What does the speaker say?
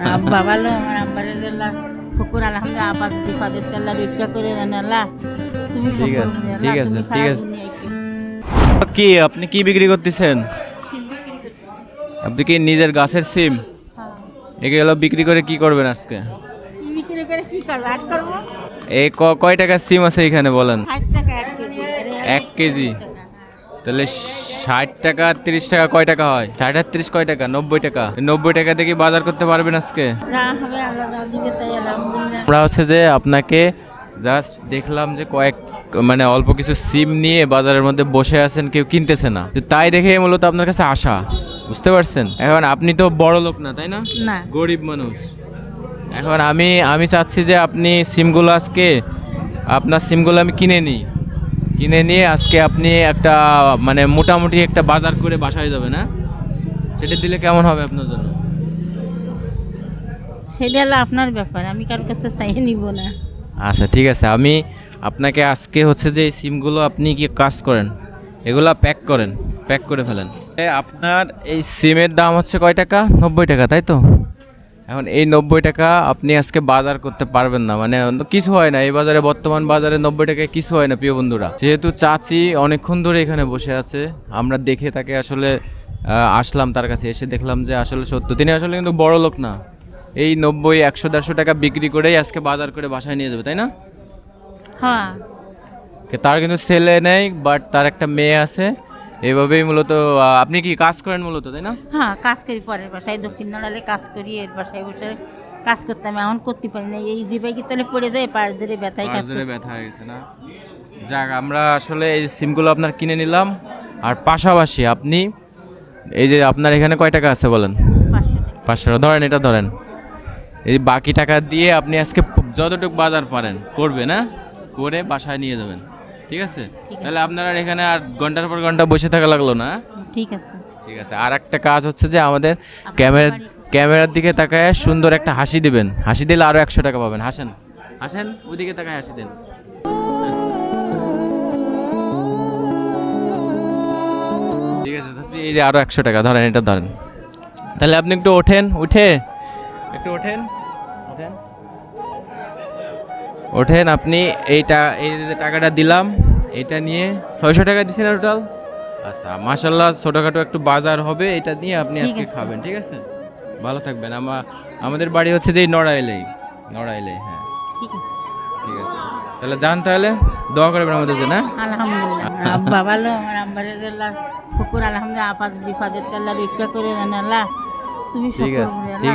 আব্বা ভালো, আমার আব্বারে আল্লাহ শুকুর আলহামদুলিল্লাহ, আপাত বিপদের আল্লাহ রক্ষা করে দেন আল্লাহ। তুমি ঠিক শুকুর আছে, মনে আল্লাহ, ঠিক আছে, তুমি ঠিক সারা আছে। দুনিয়ায় কেউ। কি আপনি কি বিক্রি করতেছেন? আপনি কি নিজের গাছের সিম হ্যাঁ। এগুলো বিক্রি করে কি করবেন আজকে? কি বিক্রি করে কি করবো? আট করবো। এই কয় টাকার সিম আছে এখানে বলেন? 60 টাকা 1 কেজি। আরে 1 কেজি? 30 টাকা, হ্যাঁ। তাহলে 60 টাকা 30 টাকা কয় টাকা হয়? 60 আর 30 কয় টাকা? 90 টাকা। 90 টাকা দিয়ে কি বাজার করতে পারবেন আজকে? যা হবে আল্লাহ যা দিবে তাই আলহামদুলিল্লাহ। আমরা হচ্ছে যে আপনাকে জাস্ট দেখলাম যে মানে অল্প কিছু সিম নিয়ে বাজারের মধ্যে বসে আছেন, কেউ কিনতেছে না, তো তাই দেখে মূলত আপনার কাছে আসা, বুঝতে পারছেন? এখন আপনি তো বড় লোক না, তাই না? না। গরিব মানুষ। এখন আমি চাচ্ছি যে আপনি সিমগুলো আজকে, আপনার সিমগুলো আমি কিনে নিয়ে আজকে আপনি একটা মানে মোটামুটি একটা বাজার করে বাসায় যাবেন, হ্যাঁ? সেটা দিলে কেমন হবে আপনার জন্য? সেটা হলো আপনার ব্যাপার, আমি কার কাছে চাইয়ে নিব না। আচ্ছা ঠিক আছে, আমি আপনাকে আজকে হচ্ছে যে এই সিমগুলো আপনি কি কাজ করেন, এগুলা প্যাক করে ফেলেন। আপনার এই সিমের দাম হচ্ছে কয় টাকা? 90 টাকা, তাই তো? এখন এই 90 টাকা আপনি আজকে বাজার করতে পারবেন না, মানে কিছু হয় না এই বাজারে, বর্তমান বাজারে 90 টাকায় কিছু হয় না প্রিয় বন্ধুরা। যেহেতু চাচি অনেকক্ষণ ধরে এখানে বসে আছে, আমরা দেখে তাকে আসলে আসলাম, তার কাছে এসে দেখলাম যে আসলে সত্য, তিনি আসলে কিন্তু বড় লোক না। এই 90, 100, 150 টাকা বিক্রি করেই আজকে বাজার করে বাসায় নিয়ে যাবে, তাই না? হ্যাঁ। তার কিন্তু ছেলে নেই, বাট তার একটা মেয়ে আছে। এভাবেই মূলত আপনি কি কাজ করেন মূলত, তাই না? হ্যাঁ, কাজ করি, পরের বাসায় দক্ষিণ নড়ালে কাজ করি, এর বাসায় বসে কাজ করতাম, এখন করতে পারি না, এই জিবাই কি তাহলে পড়ে যায়, পাশ ধরে ব্যথায় কাজ বাজারে করতে। ব্যথা হয়ে গেছে না? যাক, আমরা আসলে এই সিমগুলো আপনার কিনে নিলাম। আর পাশাপাশি আপনি এই যে আপনার এখানে কয় টাকা আছে বলেন? 500 টাকা ধরেন, এটা ধরেন। এই বাকি টাকা দিয়ে আপনি আজকে যতটুকু বাজার পারেন করবে না, করে বাসায় নিয়ে যাবেন, ঠিক আছে? আছে। তাহলে আপনারা এখানে আর ঘন্টার পর ঘন্টা বসে থাকা লাগলো না। ঠিক আছে। ঠিক আছে, আর একটা কাজ হচ্ছে যে আমাদের আপনার ক্যামেরার দিকে তাকায় সুন্দর একটা হাসি দিবেন, হাসি দিলে আরো 100 টাকা পাবেন। হাসেন, ওইদিকে তাকায় হাসি দেন। ঠিক আছে চাচি, এই যে আরো 100 টাকা ধরেন, এটা ধরেন। তাহলে আপনি একটু ওঠেন, ওঠেন আপনি। এই যে টাকাটা দিলাম, এটা নিয়ে 600 টাকা দিচ্ছেন টোটাল। আচ্ছা মাশাল্লাহ, ছোটোখাটো একটু বাজার হবে, এটা নিয়ে আপনি ঠিক আজকে আছে। খাবেন, ঠিক আছে? ভালো থাকবেন। আমাদের বাড়ি হচ্ছে যে এই নড়াইলে, হ্যাঁ। ঠিক আছে। ঠিক আছে, তাহলে যান, তাহলে দোয়া করবেন আমাদের জন্য, হ্যাঁ? আলহামদুলিল্লাহ, আব্বা ভালো, আমার আব্বারে আল্লাহ শুকুর আলহামদুলিল্লাহ, আপাত বিপদের আল্লাহ রক্ষা করে দেন আল্লাহ। তুমি ঠিক শুকুর আছে, মনে আল্লাহ। ঠিক